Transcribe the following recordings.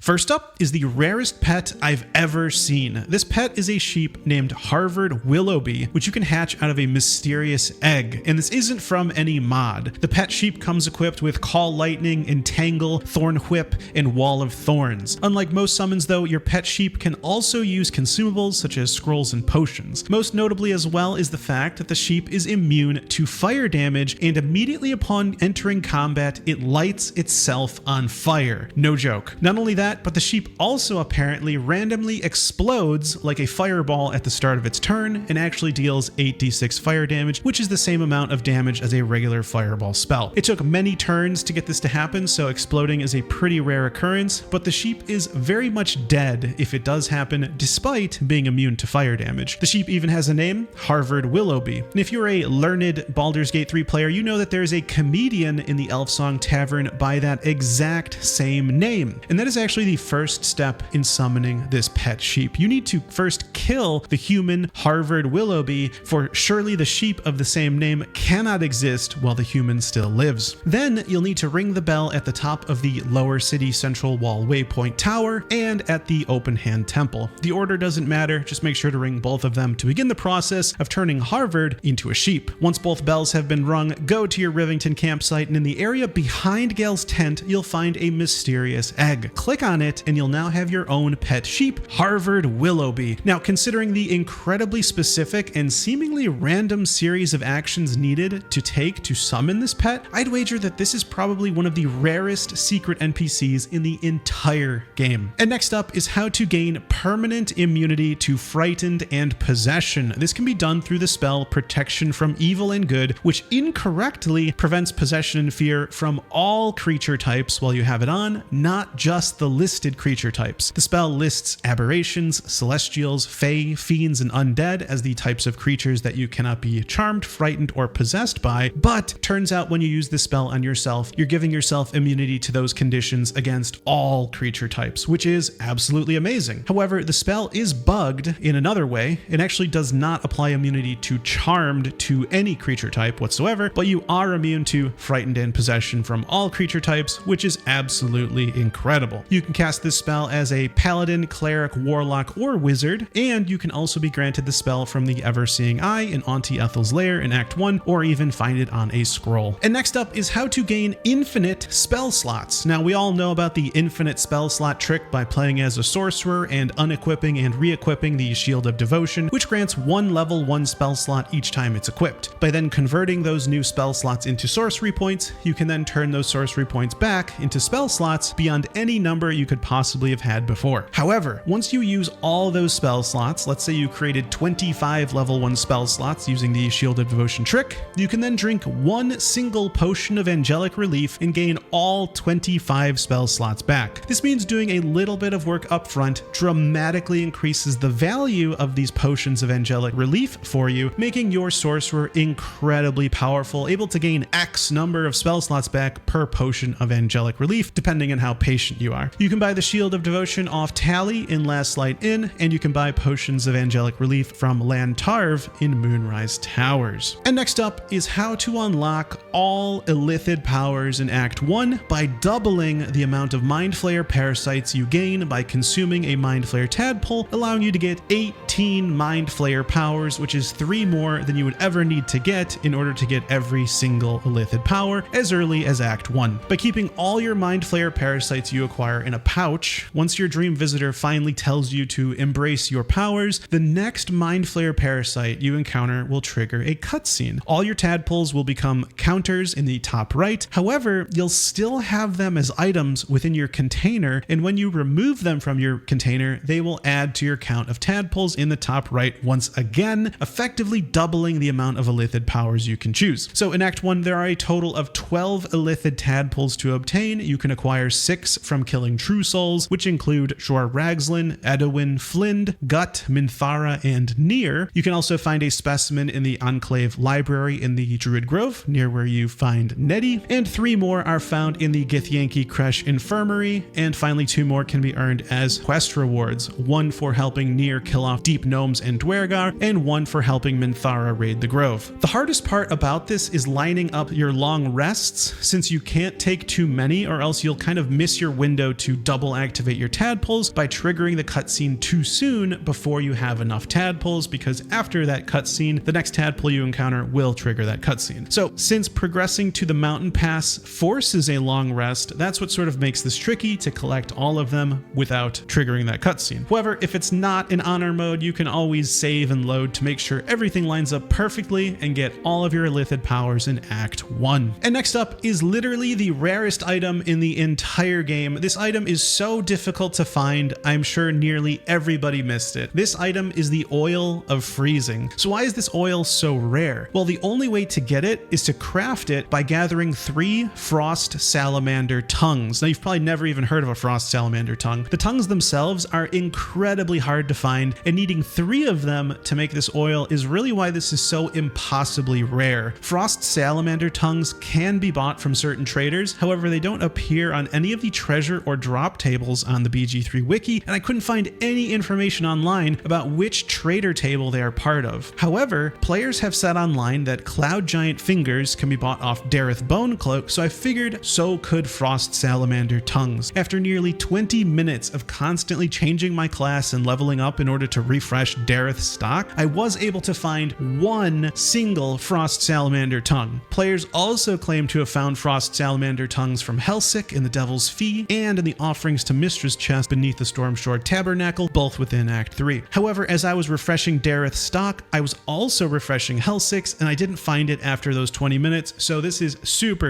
First up is the rarest pet I've ever seen. This pet is a sheep named Harvard Willoughby, which you can hatch out of a mysterious egg, and this isn't from any mod. The pet sheep comes equipped with Call Lightning, Entangle, Thorn HWhip, and Wall of Thorns. Unlike most summons though, your pet sheep can also use consumables such as scrolls and potions. Most notably as well is the fact that the sheep is immune to fire damage, and immediately upon entering combat, it lights itself on fire. No joke. Not only that, but the sheep also apparently randomly explodes like a fireball at the start of its turn and actually deals 8d6 fire damage, which is the same amount of damage as a regular fireball spell. It took many turns to get this to happen, so exploding is a pretty rare occurrence, but the sheep is very much dead if it does happen, despite being immune to fire damage. The sheep even has a name, Harvard Willoughby. And if you're a learned Baldur's Gate 3 player, you know that there is a comedian in the elfsong tavern by that exact same name. And that is actually the first step in summoning this pet sheep. You need to first kill the human Harvard Willoughby, for surely the sheep of the same name cannot exist while the human still lives. Then you'll need to ring the bell at the top of the lower city central wall waypoint tower and at the open hand temple. The order doesn't matter, just make sure to ring both of them to begin the process of turning Harvard into a sheep. Once both bells have been rung, go to your Rivington campsite, and in the area behind Gale's tent, you'll find a mysterious egg. Click on it and you'll now have your own pet sheep, Harvard Willoughby. Now, considering the incredibly specific and seemingly random series of actions needed to take to summon this pet, I'd wager that this is probably one of the rarest secret NPCs in the entire game. And next up is how to gain permanent immunity to Frightened and Possession. This can be done through the spell Protection from Evil and Good, which incorrectly prevents possession and fear from all creature types while you have it on, not just the listed creature types. The spell lists aberrations, celestials, fae, fiends, and undead as the types of creatures that you cannot be charmed, frightened, or possessed by, but turns out when you use this spell on yourself, you're giving yourself immunity to those conditions against all creature types, which is absolutely amazing. However, the spell is bugged in another way. It actually does not apply immunity to charmed to any creature type whatsoever, but you are immune to frightened and possession from all creature types, which is absolutely incredible. You can cast this spell as a paladin, cleric, warlock, or wizard, and you can also be granted the spell from the Ever-Seeing Eye in Auntie Ethel's lair in Act 1, or even find it on a scroll. And next up is how to gain infinite spell slots. Now, we all know about the infinite spell slot trick by playing as a sorcerer and unequipping and re-equipping the Shield of Devotion, which grants one level 1 spell slot each time it's equipped. By then converting those new spell slots into sorcery points, you can then turn those sorcery points back into spell slots beyond any number you could possibly have had before. However, once you use all those spell slots, let's say you created 25 level 1 spell slots using the Shield of Devotion trick, you can then drink one single potion of angelic relief and gain all 25 spell slots back. This means doing a little bit of work up front dramatically increases the value of these potions of angelic relief for you, making your sorcerer incredibly powerful, able to gain X number of spell slots back per potion of angelic relief, depending on how patient you are. You can buy the Shield of Devotion off Tally in Last Light Inn, and you can buy potions of angelic relief from Lantarv in Moonrise Towers. And next up is how to unlock all Illithid powers in Act 1 by doubling the amount of Mind Flayer parasites you gain by consuming a Mind Flayer tadpole, allowing you to get 18 Mind Flayer powers, which is 3 more than you would ever need to get in order to get every single Illithid power as early as Act 1. By keeping all your Mind Flayer parasites you acquire in a pouch, once your dream visitor finally tells you to embrace your powers, the next Mind Flayer parasite you encounter will trigger a cutscene. All your tadpoles will become counters in the top right. However, you'll still have them as items within your container, and when you remove them from your container, they will add to your count of tadpoles in the top right once again, effectively doubling the amount of Illithid powers you can choose. So in Act 1, there are a total of 12 Illithid tadpoles to obtain. You can acquire 6 from killing true souls, which include Shor Ragslin, Edwin, Flind, Gut, Minthara, and Near. You can also find a specimen in the Enclave Library in the Druid Grove, near where you find Nettie, and 3 more are found in the Githyanki Creche Infirmary, and finally 2 more can be earned as quest rewards, 1 for helping Near kill off deep gnomes and Dwergar, and 1 for helping Minthara raid the Grove. The hardest part about this is lining up your long rests, since you can't take too many or else you'll kind of miss your window to double activate your tadpoles by triggering the cutscene too soon before you have enough tadpoles, because after that cutscene, the next tadpole you encounter will trigger that cutscene. So since progressing to the mountain pass forces a long rest, that's what sort of makes this tricky to collect all of them without triggering that cutscene. However, if it's not in honor mode, you can always save and load to make sure everything lines up perfectly and get all of your Illithid powers in Act 1. And next up is literally the rarest item in the entire game. This item is so difficult to find, I'm sure nearly everybody missed it. This item is the Oil of Freezing. So why is this oil so rare? Well, the only way to get it is to craft it by gathering 3 frost salamander tongues. Now, you've probably never even heard of a frost salamander tongue. The tongues themselves are incredibly hard to find, and needing 3 of them to make this oil is really why this is so impossibly rare. Frost salamander tongues can be bought from certain traders, however, they don't appear on any of the treasure or drop tables on the BG3 wiki, and I couldn't find any information online about which trader table they are part of. However, players have said online that Cloud Giant Fingers can be bought off Dareth Bone Cloak, so I figured so could Frost Salamander Tongues. After nearly 20 minutes of constantly changing my class and leveling up in order to refresh Dareth's stock, I was able to find 1 single Frost Salamander Tongue. Players also claim to have found Frost Salamander Tongues from Helsik in the Devil's Fee and in the Offerings to Mistress chest beneath the Stormshore Tabernacle, both within Act 3. However, as I was refreshing Dareth's stock, I was also refreshing Helsik's, and I didn't find it after those 20 minutes, so this is super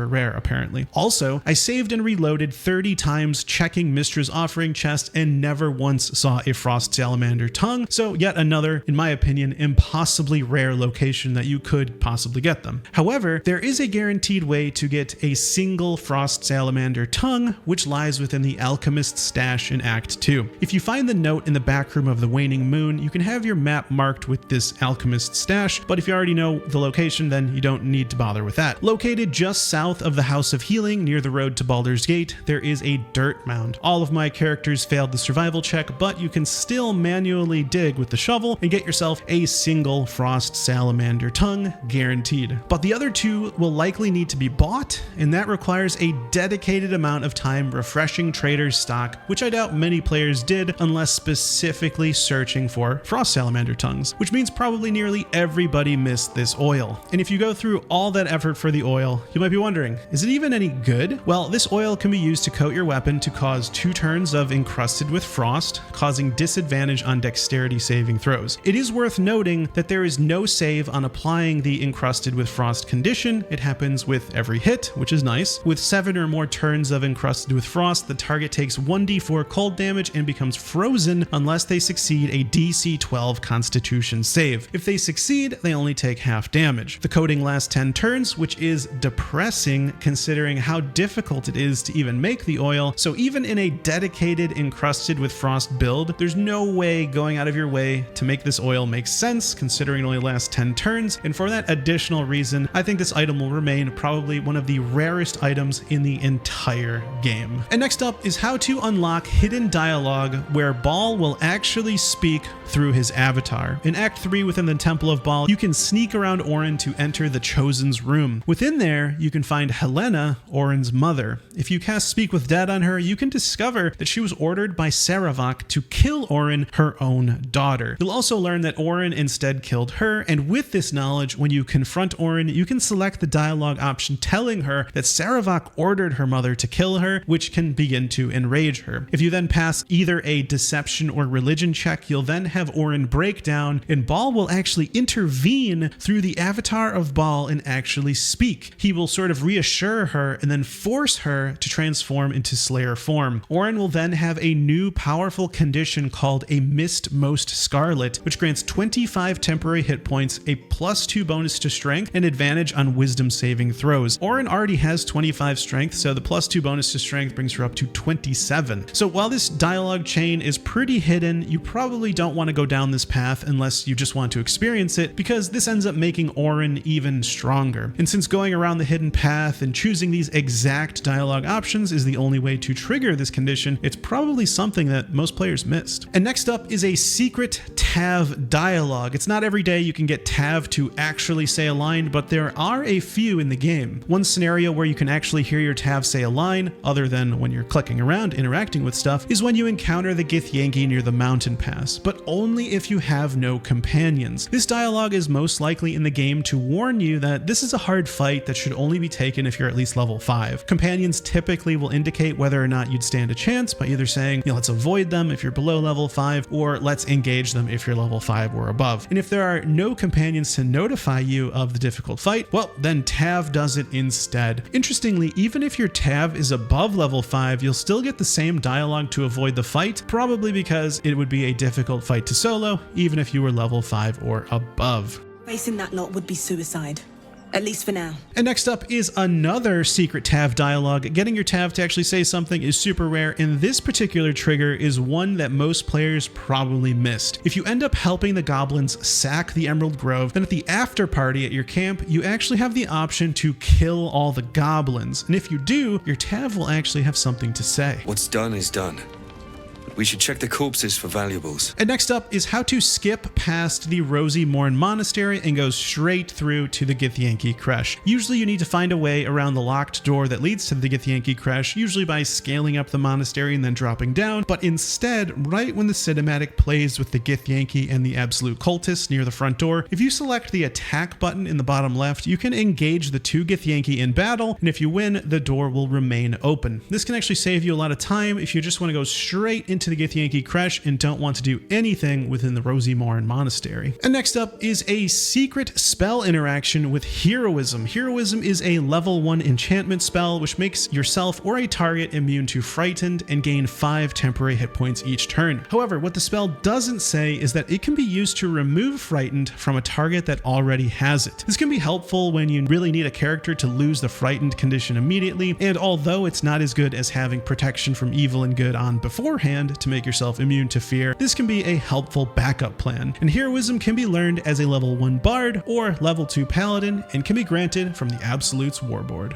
rare apparently. Also, I saved and reloaded 30 times checking Mistra's offering chest and never once saw a Frost Salamander Tongue, so yet another, in my opinion, impossibly rare location that you could possibly get them. However, there is a guaranteed way to get a single Frost Salamander Tongue, which lies within the Alchemist's stash in Act 2. If you find the note in the back room of the Waning Moon, you can have your map marked with this Alchemist stash, but if you already know the location, then you don't need to bother with that. Located just south of the House of Healing near the road to Baldur's Gate, there is a dirt mound. All of my characters failed the survival check, but you can still manually dig with the shovel and get yourself a single Frost Salamander Tongue, guaranteed. But the other 2 will likely need to be bought, and that requires a dedicated amount of time refreshing traders' stock, which I doubt many players did unless specifically searching for Frost Salamander Tongues, which means probably nearly everybody missed this oil. And if you go through all that effort for the oil, you might be wondering, is it even any good? Well, this oil can be used to coat your weapon to cause 2 turns of encrusted with frost, causing disadvantage on dexterity saving throws. It is worth noting that there is no save on applying the encrusted with frost condition. It happens with every hit, which is nice. With 7 or more turns of encrusted with frost, the target takes 1d4 cold damage and becomes frozen unless they succeed a DC 12 Constitution save. If they succeed, they only take half damage. The coating lasts 10 turns, which is depressing considering how difficult it is to even make the oil, so even in a dedicated encrusted with frost build, there's no way going out of your way to make this oil make sense considering it only lasts 10 turns, and for that additional reason, I think this item will remain probably one of the rarest items in the entire game. And next up is how to unlock hidden dialogue where Bhaal will actually speak through his avatar. In Act 3 within the Temple of Bhaal, you can sneak around Orin to enter the Chosen's room. Within there, you can find Helena, Orin's mother. If you cast Speak with Dead on her, you can discover that she was ordered by Saravak to kill Orin, her own daughter. You'll also learn that Orin instead killed her, and with this knowledge, when you confront Orin, you can select the dialogue option telling her that Saravak ordered her mother to kill her, which can begin to enrage her. If you then pass either a deception or religion check, you'll then have Orin break down, and Bhaal will actually intervene through the avatar of Bhaal and actually speak. He will sort of reassure her and then force her to transform into Slayer form. Orin will then have a new powerful condition called a Mist Most Scarlet, which grants 25 temporary hit points, a +2 bonus to strength, and advantage on wisdom saving throws. Orin already has 25 strength, so the +2 bonus to strength brings her up to 27. So while this dialogue chain is pretty hidden, you probably don't want to go down this path unless you just want to experience it, because this ends up making Orin even stronger. And since going around the hidden path and choosing these exact dialogue options is the only way to trigger this condition, it's probably something that most players missed. And next up is a secret Tav dialogue. It's not every day you can get Tav to actually say a line, but there are a few in the game. One scenario where you can actually hear your Tav say a line, other than when when you're clicking around interacting with stuff, is when you encounter the Githyanki near the mountain pass, but only if you have no companions. This dialogue is most likely in the game to warn you that this is a hard fight that should only be taken if you're at least level 5. Companions typically will indicate whether or not you'd stand a chance by either saying, let's avoid them if you're below level 5, or let's engage them if you're level 5 or above. And if there are no companions to notify you of the difficult fight, well, then Tav does it instead. Interestingly, even if your Tav is above level 5, you'll still get the same dialogue to avoid the fight, probably because it would be a difficult fight to solo, even if you were level 5 or above. Facing that lot would be suicide. At least for now. And next up is another secret Tav dialogue. Getting your Tav to actually say something is super rare, and this particular trigger is one that most players probably missed. If you end up helping the goblins sack the Emerald Grove, then at the after party at your camp, you actually have the option to kill all the goblins. And if you do, your Tav will actually have something to say. What's done is done. We should check the corpses for valuables. And next up is how to skip past the Roseymourn Monastery and go straight through to the Githyanki Creche. Usually you need to find a way around the locked door that leads to the Githyanki Creche, usually by scaling up the monastery and then dropping down, but instead, right when the cinematic plays with the Githyanki and the Absolute Cultists near the front door, if you select the attack button in the bottom left, you can engage the 2 Githyanki in battle, and if you win, the door will remain open. This can actually save you a lot of time if you just want to go straight into the Githyanki Creche and don't want to do anything within the Roseymourn Monastery. And next up is a secret spell interaction with Heroism. Heroism is a level 1 enchantment spell which makes yourself or a target immune to frightened and gain 5 temporary hit points each turn. However, what the spell doesn't say is that it can be used to remove frightened from a target that already has it. This can be helpful when you really need a character to lose the frightened condition immediately, and although it's not as good as having protection from evil and good on beforehand to make yourself immune to fear, this can be a helpful backup plan. And Heroism can be learned as a level 1 bard or level 2 paladin and can be granted from the Absolute's warboard.